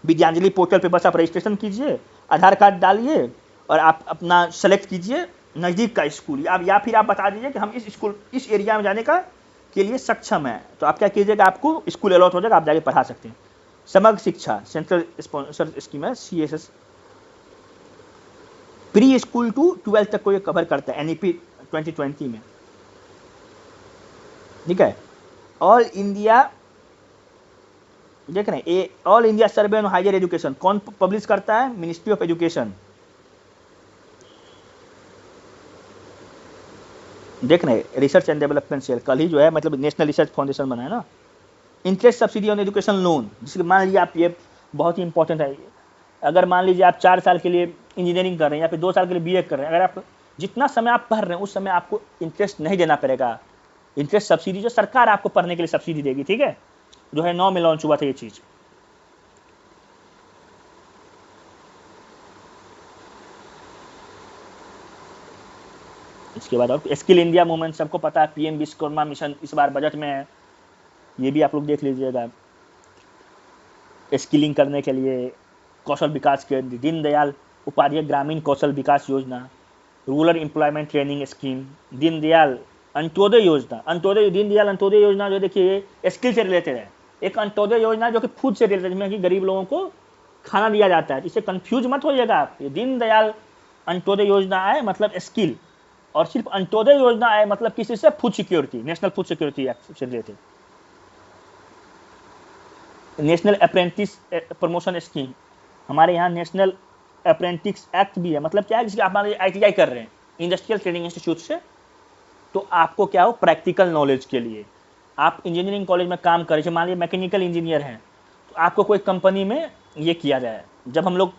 विद्यांजलि पोर्टल पे बस आप रजिस्ट्रेशन कीजिए, आधार कार्ड डालिए, और आप अपना सेलेक्ट कीजिए नज़दीक का स्कूल, या फिर आप बता दीजिए कि हम इस स्कूल, इस एरिया में जाने का के लिए सक्षम है, तो आप क्या कीजिएगा, आपको स्कूल अलॉट हो जाएगा, आप जाके पढ़ा सकते हैं। समग्र शिक्षा, सेंट्रल स्पॉन्सर स्कीम है, CSS। प्री स्कूल टू 12 तक को ये कवर करता है NEP 2020 में, ठीक है। ऑल इंडिया, देख रहे हैं, all India survey on higher education कौन पब्लिश करता है, मिनिस्ट्री ऑफ एजुकेशन। देख रहे हैं, रिसर्च एंड डेवलपमेंट सेल, कल ही जो है मतलब नेशनल रिसर्च फाउंडेशन बना है ना। Interest subsidy on education loan, जिसके मान लीजिए आप, ये बहुत ही इंपॉर्टेंट है, अगर मान लीजिए आप 4 साल के लिए इंजीनियरिंग कर रहे हैं, या फिर 2 साल के लिए BA कर रहे हैं, अगर आप जितना समय आप पढ़ रहे हैं उस समय आपको इंटरेस्ट नहीं देना पड़ेगा। इंटरेस्ट सब्सिडी जो सरकार आपको पढ़ने के लिए सब्सिडी देगी, ठीक है, जो है 9 में लॉन्च हुआ था ये चीज़। इसके बाद और स्किल इंडिया मूवमेंट, सबको पता है, PM विश्वकर्मा मिशन इस बार बजट में है, ये भी आप लोग देख लीजिएगा। स्किलिंग करने के लिए कौशल विकास के, दीनदयाल उपाध्याय ग्रामीण कौशल विकास योजना, rural employment training scheme, Deendayal Antyodaya योजना। दीनदयाल अंत्योदय योजना जो देखिए स्किल से रिलेटेड है। एक अंत्योदय योजना जो कि फूड से रिलेटेड, जिसमें कि गरीब लोगों को खाना दिया जाता है, इससे कंफ्यूज मत होइएगा आप। ये दीनदयाल अंत्योदय योजना आए मतलब स्किल, और सिर्फ अंत्योदय योजना आए मतलब किसी से food security, national food security act से related. National apprentice promotion scheme, हमारे यहाँ नेशनल अप्रेंटिस एक्ट भी है। मतलब क्या है, जैसे आप ITI कर रहे हैं इंडस्ट्रियल ट्रेनिंग इंस्टीट्यूट से, तो आपको क्या हो, प्रैक्टिकल नॉलेज के लिए आप इंजीनियरिंग कॉलेज में काम कर रहे हैं, मान लीजिए मैकेनिकल इंजीनियर हैं, तो आपको कोई कंपनी में ये किया जाए। जब हम लोग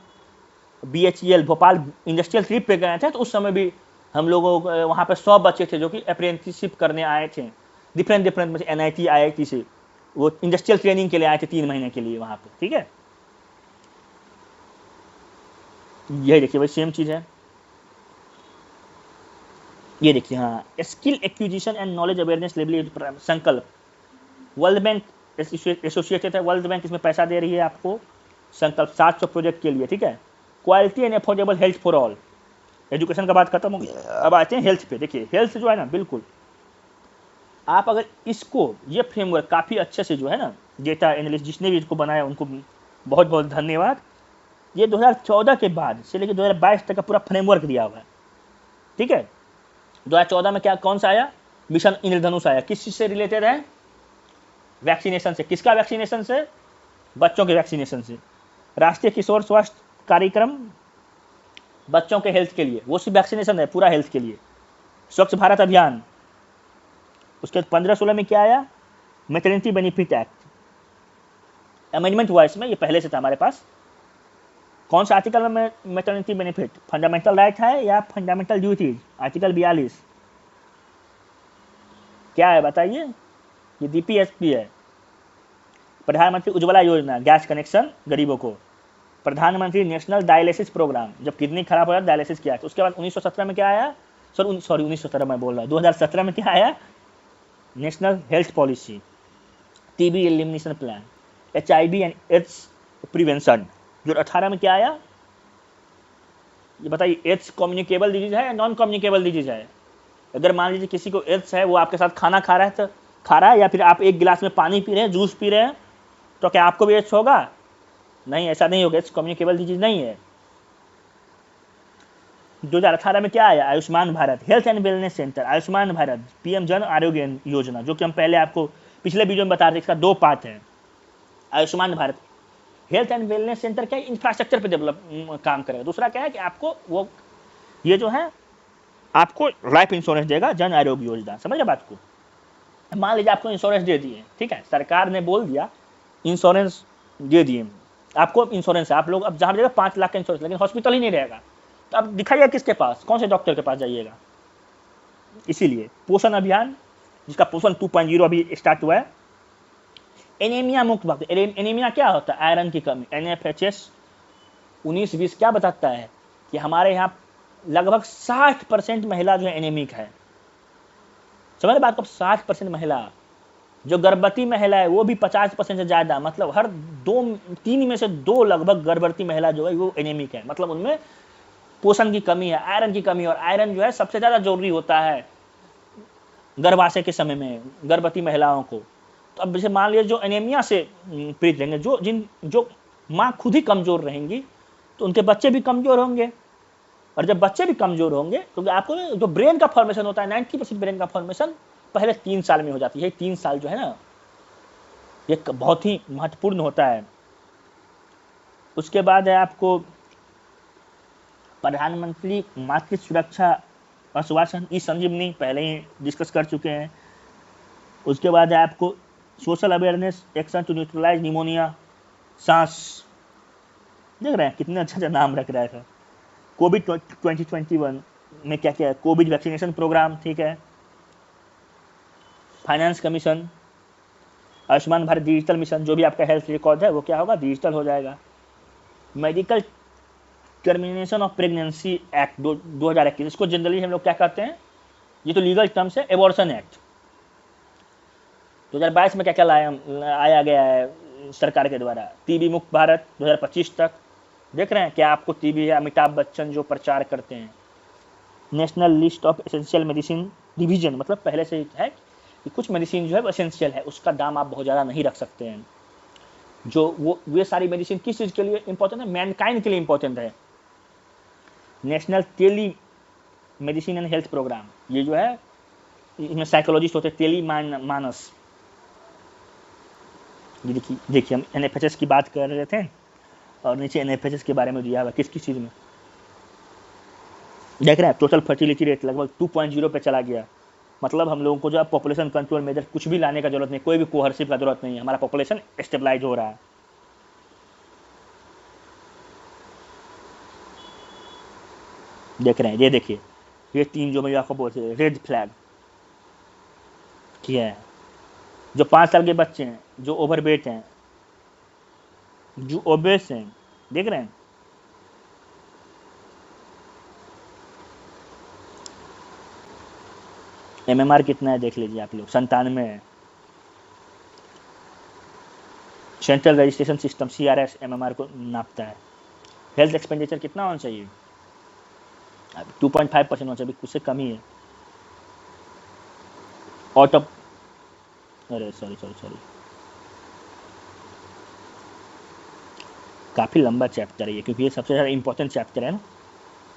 BHEL भोपाल इंडस्ट्रियल ट्रिप पे गए थे, तो उस समय भी हम लोगों वहाँ पे 100 बच्चे थे जो कि अप्रेंटिसशिप करने आए थे, डिफरेंट NIT IIT से, वो इंडस्ट्रियल ट्रेनिंग के लिए आए थे 3 महीने के लिए वहाँ पे, ठीक है। ये देखिए भाई सेम चीज़ है, ये देखिए, हाँ, skill acquisition and knowledge awareness level संकल्प, वर्ल्ड बैंक एसोसिएटेड है, वर्ल्ड बैंक इसमें पैसा दे रही है आपको, संकल्प 700 प्रोजेक्ट के लिए, ठीक है। Quality and affordable health for all, education का बात खत्म हो गया, अब आते हैं हेल्थ पे। देखिए हेल्थ जो है ना, बिल्कुल आप अगर इसको, ये फ्रेमवर्क काफ़ी अच्छे से जो है ना, डेटा एनालिस्ट जिसने भी इसको बनाया उनको बहुत बहुत धन्यवाद। ये 2014 के बाद से लेकर 2022 तक का पूरा फ्रेमवर्क दिया हुआ है, ठीक है। 2014 में क्या, कौन सा आया, मिशन इंद्रधनुष आया, किस चीज़ से रिलेटेड है, वैक्सीनेशन से। किसका वैक्सीनेशन से? बच्चों के वैक्सीनेशन से। राष्ट्रीय किशोर स्वास्थ्य कार्यक्रम बच्चों के हेल्थ के लिए, वो सिर्फ वैक्सीनेशन है, पूरा हेल्थ के लिए। स्वच्छ भारत अभियान, उसके 15-16 में क्या आया? मैटरनिटी बेनिफिट एक्ट, अमेंडमेंट हुआ इसमें, ये पहले से था हमारे पास। कौन सा आर्टिकल में मैटरनिटी बेनिफिट? फंडामेंटल राइट है या फंडामेंटल ड्यूटीज? आर्टिकल 42 क्या है बताइए? ये डीपीएसपी है, प्रधानमंत्री उज्ज्वला योजना, गैस कनेक्शन गरीबों को। प्रधानमंत्री नेशनल डायलिसिस प्रोग्राम, जब किडनी खराब हो जाए डायलिसिस किया। उसके बाद 1917 में क्या आया? सॉरी 1917 में बोल रहा हूँ, 2017 में क्या आया? National health policy, TB elimination plan, HIV and AIDS prevention. जो 18 में क्या आया? ये बताइए, एड्स कम्युनिकेबल डिजीज है या नॉन कम्युनिकेबल डिजीज है? अगर मान लीजिए किसी को एड्स है, वो आपके साथ खाना खा रहा है, या फिर आप एक गिलास में पानी पी रहे हैं, जूस पी रहे हैं, तो क्या आपको भी एड्स होगा? नहीं, ऐसा नहीं होगा, एड्स कम्युनिकेबल डिजीज नहीं है। 2018 में क्या आया? Ayushman Bharat health and wellness centre, Ayushman Bharat, PM Jan Arogya Yojana, जो कि हम पहले आपको पिछले वीडियो में बता रहे थे, इसका 2 पार्ट है। Ayushman Bharat health and wellness centre क्या है? इंफ्रास्ट्रक्चर पे डेवलप काम करेगा। दूसरा क्या है कि आपको वो ये जो है आपको लाइफ इंश्योरेंस देगा, जन आरोग्य योजना। समझ रहे बात को? मान लीजिए आपको इंश्योरेंस दे दिए, ठीक है, सरकार ने बोल दिया इंश्योरेंस दे दिए, आपको इंश्योरेंस है, आप लोग अब जहाँ जगह 5 लाख का इंश्योरेंस, लेकिन हॉस्पिटल ही नहीं रहेगा, तो अब दिखाइए किसके पास, कौन से डॉक्टर के पास जाइएगा? इसीलिए पोषण अभियान, जिसका पोषण 2.0 अभी स्टार्ट हुआ है। एनीमिया मुक्त वक्त, एनीमिया क्या होता है? आयरन की कमी। NFHS 19-20 क्या बताता है कि हमारे यहाँ लगभग 60% महिला जो है एनीमिक है। समझ बात को? 60% महिला, जो गर्भवती महिला है वो भी 50% से ज़्यादा, मतलब हर 3 में से 2 लगभग गर्भवती महिला जो है वो एनीमिक है, मतलब उनमें पोषण की कमी है, आयरन की कमी। और आयरन जो है सबसे ज़्यादा जरूरी होता है गर्भाशय के समय में गर्भवती महिलाओं को। तो अब जैसे मान लीजिए जो एनीमिया से पीड़ित रहेंगे, जो माँ खुद ही कमज़ोर रहेंगी, तो उनके बच्चे भी कमज़ोर होंगे। और जब बच्चे भी कमज़ोर होंगे तो आपको जो ब्रेन का फॉर्मेशन होता है, 90% ब्रेन का फॉर्मेशन पहले 3 साल में हो जाती है। 3 साल जो है ना, ये बहुत ही महत्वपूर्ण होता है। उसके बाद है आपको प्रधानमंत्री मातृ सुरक्षा आश्वासन, ई-संजीवनी, पहले ही डिस्कस कर चुके हैं। उसके बाद है आपको social awareness action to neutralise pneumonia, सांस। देख रहे हैं कितने अच्छा नाम रख रहा है। कोविड 2021 में क्या क्या है? कोविड वैक्सीनेशन प्रोग्राम, ठीक है, finance commission, Ayushman Bharat digital mission, जो भी आपका हेल्थ रिकॉर्ड है वो क्या होगा? डिजिटल हो जाएगा। Medical termination of pregnancy act 2021, इसको जनरली हम लोग क्या कहते हैं? ये तो लीगल टर्म्स है, एबॉर्शन एक्ट। 2022 में क्या क्या आया गया है सरकार के द्वारा? टीबी मुक्त भारत 2025 तक। देख रहे हैं क्या आपको टीबी है? अमिताभ बच्चन जो प्रचार करते हैं। National list of essential medicine revision, मतलब पहले से है कि कुछ मेडिसिन जो है वो एसेंशियल है, उसका दाम आप बहुत ज़्यादा नहीं रख सकते हैं। जो वे सारी मेडिसिन किस चीज़ के लिए इंपॉर्टेंट है? मैनकाइंड के लिए इंपॉर्टेंट है। National telemedicine and health programme, ये जो है इसमें साइकोलॉजिस्ट होते हैं, टेली मानस। ये देखिए हम NFHS की बात कर रहे थे और नीचे NFHS के बारे में दिया हुआ किस चीज़ में देख रहे हैं। टोटल फर्टिलिटी रेट लगभग 2.0 पे चला गया। मतलब हम लोगों को जो है पॉपुलेशन कंट्रोल मेजर कुछ भी लाने का जरूरत नहीं, कोई भी कोहर्सिव का जरूरत नहीं है, हमारा पॉपुलेशन स्टेबलाइज हो रहा है। देख रहे हैं, ये देखिए, ये 3 जो मैं आपको बोलते हैं रेड फ्लैग किया है। जो 5 साल के बच्चे हैं, जो ओवरवेट हैं, जो ओबेस हैं, देख रहे हैं। MMR कितना है देख लीजिए आप लोग, 97 है। Central registration system CRS MMR को नापता है। हेल्थ एक्सपेंडिचर कितना होना चाहिए? 2.5% होना चाहिए, उससे कम ही है। आउट ऑफ सॉरी काफ़ी लंबा चैप्टर है ये, क्योंकि ये सबसे ज़्यादा इंपॉर्टेंट चैप्टर है ना।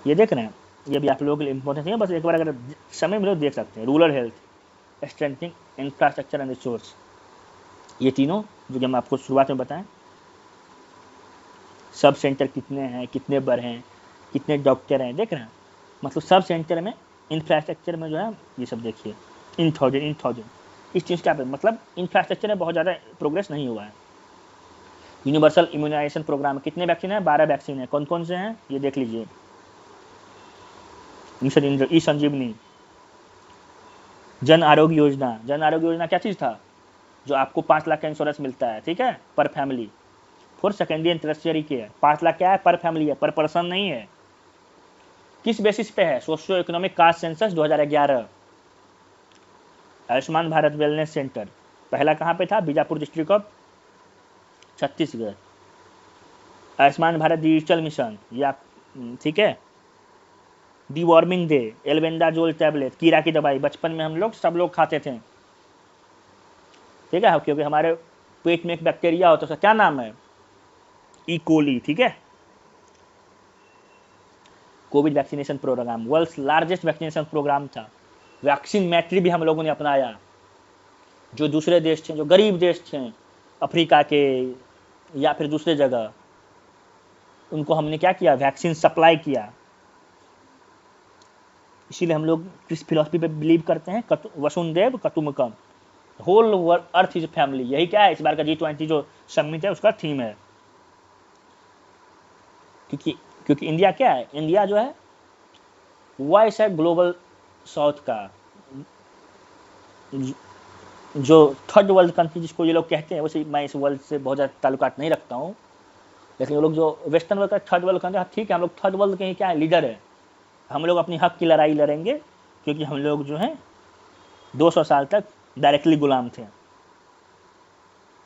ये देख रहे हैं, ये भी आप लोगों के लिए इंपॉर्टेंट है, बस एक बार अगर समय मिले तो देख सकते हैं। Rural health strengthening infrastructure and resource, ये तीनों जो कि हम आपको शुरुआत में बताएं, सब सेंटर कितने हैं, कितने बर हैं, कितने डॉक्टर हैं, देख रहे हैं। मतलब सब सेंटर में इंफ्रास्ट्रक्चर में जो है ये सब देखिए इन थाउजेंड इस चीज़ का मतलब इंफ्रास्ट्रक्चर में बहुत ज़्यादा प्रोग्रेस नहीं हुआ है। यूनिवर्सल इम्यूनाइजेशन प्रोग्राम कितने वैक्सीन है? 12 वैक्सीन है। कौन कौन से हैं ये देख लीजिए। मिशन इंद्र, ई संजीवनी, जन आरोग्य योजना क्या चीज़ था? जो आपको 5 लाख का इंश्योरेंस मिलता है, ठीक है, पर family for secondary and tertiary care. 5 lakh क्या है? पर फैमिली है, पर पर्सन नहीं है। किस बेसिस पे है? Socio economic caste census 2011। Ayushman Bharat wellness centre पहला कहाँ पे था? Bijapur district of Chhattisgarh. Ayushman Bharat digital mission, या ठीक है, डीवॉर्मिंग डे, एल्बेंडाजोल टैबलेट, कीड़ा की दवाई बचपन में हम लोग सब लोग खाते थे, ठीक है, क्योंकि हमारे पेट में एक बैक्टीरिया होता है, उसका क्या नाम है? ई कोली, ठीक है। Covid vaccination programme world's largest vaccination programme था। वैक्सीन मैट्री भी हम लोगों ने अपनाया। जो दूसरे देश थे, जो गरीब देश थे अफ्रीका के या फिर दूसरे जगह, उनको हमने क्या किया? वैक्सीन सप्लाई किया। इसीलिए हम लोग किस फिलॉसफी पे बिलीव करते हैं? वसुंधैव कुटुंबकम, होल अर्थ इज फैमिली। यही क्या है इस बार का G20 जो समिट है उसका थीम है। क्योंकि इंडिया क्या है? इंडिया जो है वॉइस है ग्लोबल साउथ का, जो थर्ड वर्ल्ड कंट्री जिसको ये लोग कहते हैं। वैसे मैं इस वर्ल्ड से बहुत ज़्यादा ताल्लुकात नहीं रखता हूँ, लेकिन वो लोग जो वेस्टर्न वर्ल्ड का थर्ड वर्ल्ड कंट्री, ठीक है, हम लोग थर्ड वर्ल्ड के ही क्या है? लीडर है। हम लोग अपनी हक की लड़ाई लड़ेंगे, क्योंकि हम लोग जो हैं 200 साल तक डायरेक्टली गुलाम थे।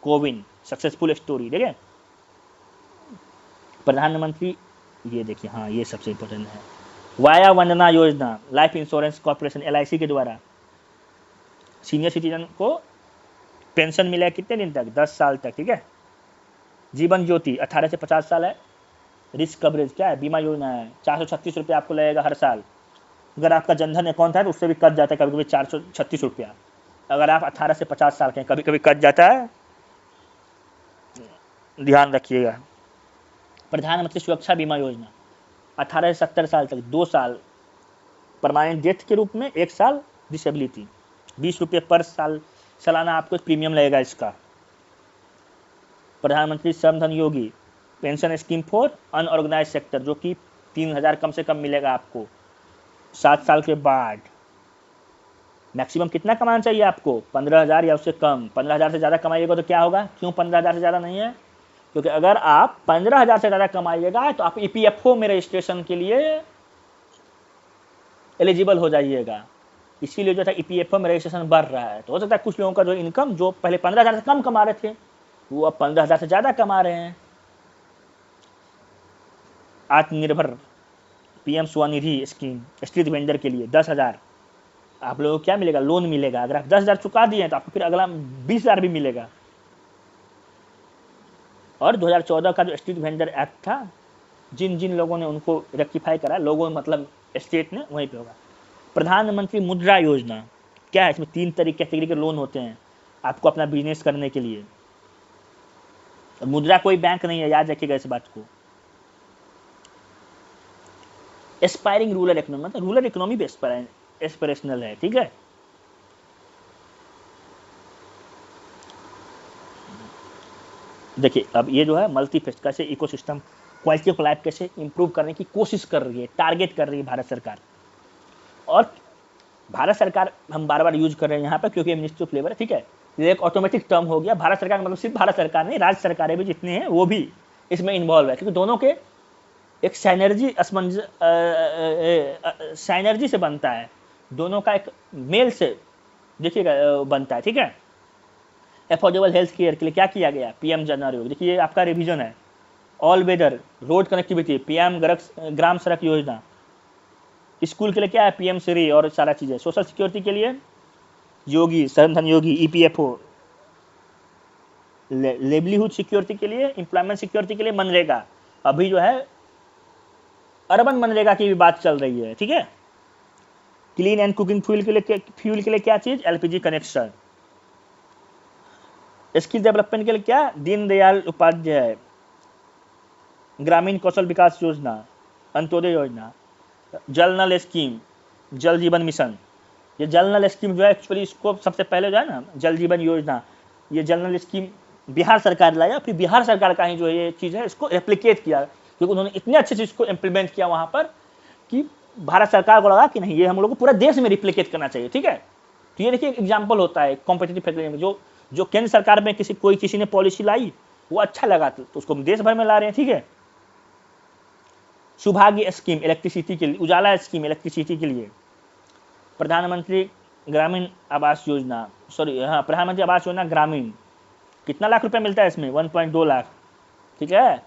कोविन सक्सेसफुल स्टोरी देखिए। प्रधानमंत्री, ये देखिए, हाँ ये सबसे इम्पोर्टेंट है। Via Vandana Yojana, life insurance corporation LIC के द्वारा सीनियर सिटीजन को पेंशन मिला है कितने दिन तक? 10 साल तक, ठीक है। जीवन ज्योति 18 से 50 साल है। रिस्क कवरेज क्या है? बीमा योजना है। 436 रुपये आपको लगेगा हर साल। अगर आपका जनधन अकाउंट है तो उससे भी कट जाता है कभी कभी 436 रुपया। अगर आप 18 से 50 साल के हैं, कभी कभी कट जाता है, ध्यान रखिएगा। प्रधानमंत्री सुरक्षा बीमा योजना 18 से 70 साल तक 2 साल परमानेंट डेथ के रूप में, 1 साल डिसेबिलिटी। 20 रुपये पर साल सालाना आपको प्रीमियम लगेगा इसका। प्रधानमंत्री श्रमधन योगी pension scheme for unorganise sector, जो कि 3000 कम से कम मिलेगा आपको 7 साल के बाद। मैक्सिमम कितना कमाना चाहिए आपको? 15,000 या उससे कम। 15,000 से ज़्यादा कमाइएगा तो क्या होगा? क्यों 15,000 से ज़्यादा नहीं है? क्योंकि अगर आप 15,000 से ज़्यादा कमाइएगा तो आप EPFO में रजिस्ट्रेशन के लिए एलिजिबल हो जाइएगा। इसीलिए जो था EPFO में रजिस्ट्रेशन बढ़ रहा है। तो हो सकता है कुछ लोगों का जो इनकम जो पहले 15,000 से कम कमा रहे थे, वो अब 15,000 से ज़्यादा कमा रहे हैं। आत्मनिर्भर PM Svanidhi scheme street vendor के लिए 10,000 आप लोगों को क्या मिलेगा? लोन मिलेगा। अगर आप 10,000 चुका दिए तो आपको फिर अगला 20,000 भी मिलेगा। और 2014 का जो स्ट्रीट वेंडर एक्ट था, जिन जिन लोगों ने उनको रेक्टिफाई करा, लोगों मतलब स्टेट ने, वहीं पे होगा। प्रधानमंत्री मुद्रा योजना क्या है? इसमें 3 कैटेगरी के लोन होते हैं आपको अपना बिजनेस करने के लिए। मुद्रा कोई बैंक नहीं है, याद रखिएगा इस बात को। एस्पायरिंग रूरल इकोनॉमी, मतलब रूरल इकोनॉमी भी एस्पिरेशनल है, ठीक है। देखिए अब ये जो है मल्टीफेस्ट कैसे इकोसिस्टम क्वालिटी ऑफ लाइफ कैसे इंप्रूव करने की कोशिश कर रही है, टारगेट कर रही है भारत सरकार। और भारत सरकार हम बार बार यूज कर रहे हैं यहाँ पर क्योंकि मिनिस्ट्री ऑफ लेबर है, ठीक है। ये एक ऑटोमेटिक टर्म हो गया। भारत सरकार मतलब सिर्फ भारत सरकार नहीं, राज्य सरकारें भी जितनी हैं वो भी इसमें इन्वॉल्व है, क्योंकि दोनों के एक साइनर्जी से बनता है, दोनों का एक मेल से देखिएगा बनता है, ठीक है। अफोर्डेबल हेल्थ केयर के लिए क्या किया गया? PM जन आरोग्य। देखिए ये आपका रिवीजन है। All weather road connectivity PM Gram Sadak Yojana. School के लिए क्या है? PM श्री और सारा चीज़ें। सोशल सिक्योरिटी के लिए योगी श्रमधन योगी, EPFO। लेवलीहुड सिक्योरिटी के लिए, एम्प्लॉयमेंट सिक्योरिटी के लिए मनरेगा। अभी जो है अर्बन मनरेगा की भी बात चल रही है, ठीक है। क्लीन एंड कुकिंग फ्यूल के लिए क्या चीज़? LPG connection. स्किल डेवलपमेंट के लिए क्या, दीनदयाल उपाध्याय ग्रामीण कौशल विकास योजना, अंत्योदय योजना, जल नल स्कीम, जल जीवन मिशन। ये जल नल स्कीम जो है एक्चुअली इसको सबसे पहले जो है ना जल जीवन योजना, ये जल नल स्कीम बिहार सरकार लाया, फिर बिहार सरकार का ही जो ये चीज़ है इसको रेप्लिकेट किया, क्योंकि उन्होंने इतने अच्छे से इसको इम्प्लीमेंट किया वहाँ पर कि भारत सरकार को लगा कि नहीं ये हम लोग को पूरा देश में रिप्लिकेट करना चाहिए। ठीक है, तो ये देखिए एक एग्जाम्पल होता है कॉम्पिटेटिव फैक्टर में, जो केंद्र सरकार में किसी ने पॉलिसी लाई वो अच्छा लगा तो उसको देश भर में ला रहे हैं। ठीक है, सौभाग्य स्कीम इलेक्ट्रिसिटी के लिए, उजाला स्कीम इलेक्ट्रिसिटी के लिए, प्रधानमंत्री ग्रामीण आवास योजना, हाँ प्रधानमंत्री आवास योजना ग्रामीण, कितना लाख रुपए मिलता है इसमें, 1.2 लाख। ठीक है,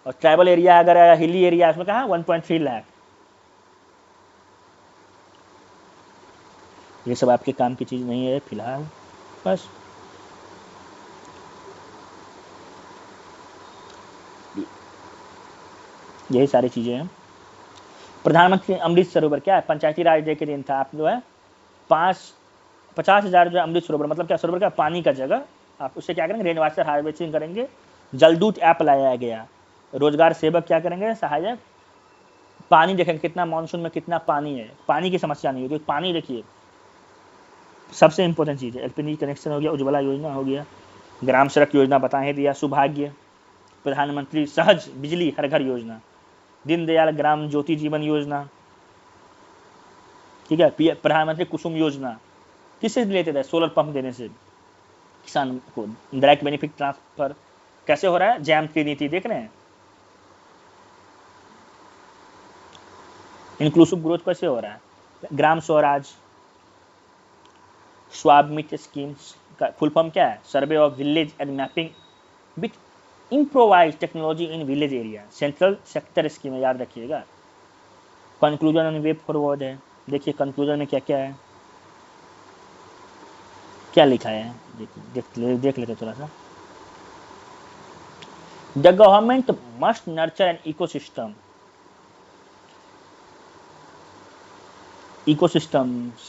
और ट्राइबल एरिया अगर हिली एरिया उसमें कहा 1.3 लाख। ये सब आपके काम की चीज नहीं है फिलहाल, बस यही सारी चीजें हैं। प्रधानमंत्री अमृत सरोवर क्या है, पंचायती राज डे के दिन था, आप जो है 50,000 जो है अमृत सरोवर, मतलब क्या सरोवर का पानी का जगह, आप उससे क्या करेंगे, रेन वाटर हार्वेस्टिंग करेंगे। जलदूत ऐप लाया गया, रोजगार सेवक क्या करेंगे, सहायक पानी देखेंगे कितना मानसून में कितना पानी है, पानी की समस्या नहीं होगी। पानी देखिए सबसे इंपॉर्टेंट चीज़ है। एलपीजी कनेक्शन हो गया, उज्ज्वला योजना हो गया, ग्राम सड़क योजना बताए दिया, सौभाग्य, प्रधानमंत्री सहज बिजली हर घर योजना, दीनदयाल ग्राम ज्योति जीवन योजना। ठीक है, प्रधानमंत्री कुसुम योजना किससे रिलेटेड है, सोलर पंप देने से किसान को डायरेक्ट बेनिफिट ट्रांसफर कैसे हो रहा है, जैम की नीति देख रहे हैं, इंक्लूसिव ग्रोथ कैसे हो रहा है, ग्राम स्वराज, स्वामित्व स्कीम्स का फुल फॉर्म क्या है, survey of village and mapping with improvise technology in village area, central sector scheme है, याद रखिएगा। कंक्लूजन एंड वे फॉरवर्ड है, देखिए कंक्लूजन में क्या क्या है, क्या लिखा है, देख लेते थोड़ा सा। The government must nurture an ecosystem,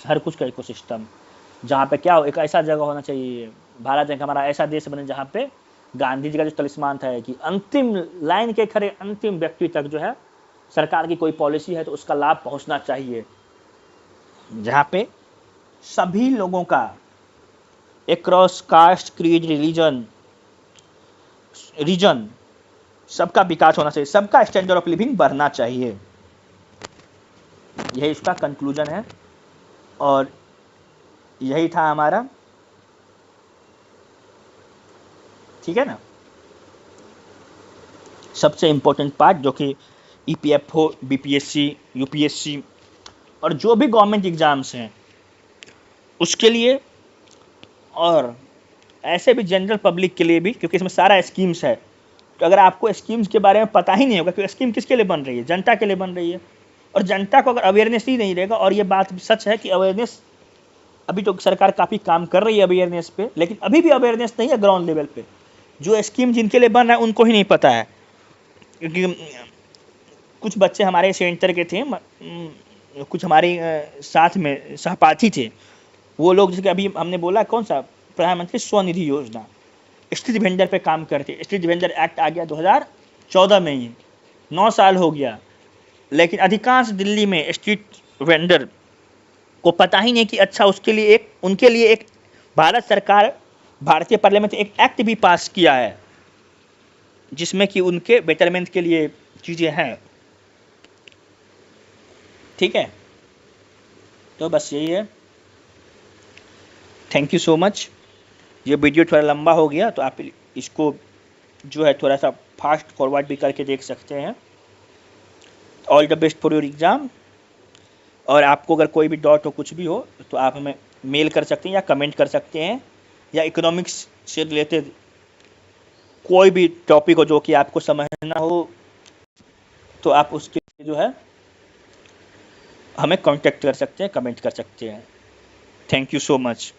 हर कुछ का इकोसिस्टम, जहाँ पे क्या हो, एक ऐसा जगह होना चाहिए, भारत एक हमारा ऐसा देश बने जहाँ पे गांधी जी का जो तलिस्मान था कि अंतिम लाइन के खड़े अंतिम व्यक्ति तक जो है सरकार की कोई पॉलिसी है तो उसका लाभ पहुंचना चाहिए, जहाँ पे सभी लोगों का एक्रॉस कास्ट क्रीड रीजन सबका विकास होना चाहिए, सबका स्टैंडर्ड ऑफ लिविंग बढ़ना चाहिए। यही इसका कंक्लूजन है और यही था हमारा, ठीक है ना, सबसे इंपॉर्टेंट पार्ट जो कि ईपीएफओ, बीपीएससी, यूपीएससी और जो भी गवर्नमेंट एग्जाम्स हैं उसके लिए, और ऐसे भी जनरल पब्लिक के लिए भी, क्योंकि इसमें सारा स्कीम्स है। तो अगर आपको स्कीम्स के बारे में पता ही नहीं होगा, क्योंकि स्कीम किसके लिए बन रही है, जनता के लिए बन रही है, और जनता को अगर अवेयरनेस ही नहीं रहेगा, और ये बात सच है कि अवेयरनेस अभी तो सरकार काफ़ी काम कर रही है अवेयरनेस पे, लेकिन अभी भी अवेयरनेस नहीं है ग्राउंड लेवल पे, जो स्कीम जिनके लिए बन रहा है उनको ही नहीं पता है। क्योंकि कुछ बच्चे हमारे सेंटर के थे, कुछ हमारे साथ में सहपाठी थे, वो लोग जैसे अभी हमने बोला कौन सा, प्रधानमंत्री स्वनिधि योजना, स्ट्रीट वेंडर पे काम करते, स्ट्रीट वेंडर एक्ट आ गया 2014 में ही, 9 साल हो गया, लेकिन अधिकांश दिल्ली में स्ट्रीट वेंडर को पता ही नहीं कि अच्छा उसके लिए उनके लिए एक भारत सरकार, भारतीय पार्लियामेंट एक एक्ट भी पास किया है जिसमें कि उनके बेटरमेंट के लिए चीज़ें हैं। ठीक है, तो बस यही है, थैंक यू सो मच। ये वीडियो थोड़ा लंबा हो गया तो आप इसको जो है थोड़ा सा फास्ट फॉरवर्ड भी करके देख सकते हैं। All the best for your exam, और आपको अगर कोई भी डाउट हो कुछ भी हो तो आप हमें मेल कर सकते हैं या कमेंट कर सकते हैं, या इकोनॉमिक्स से रिलेटेड कोई भी टॉपिक हो जो कि आपको समझना हो तो आप उसके जो है हमें कांटेक्ट कर सकते हैं, कमेंट कर सकते हैं। Thank you so much.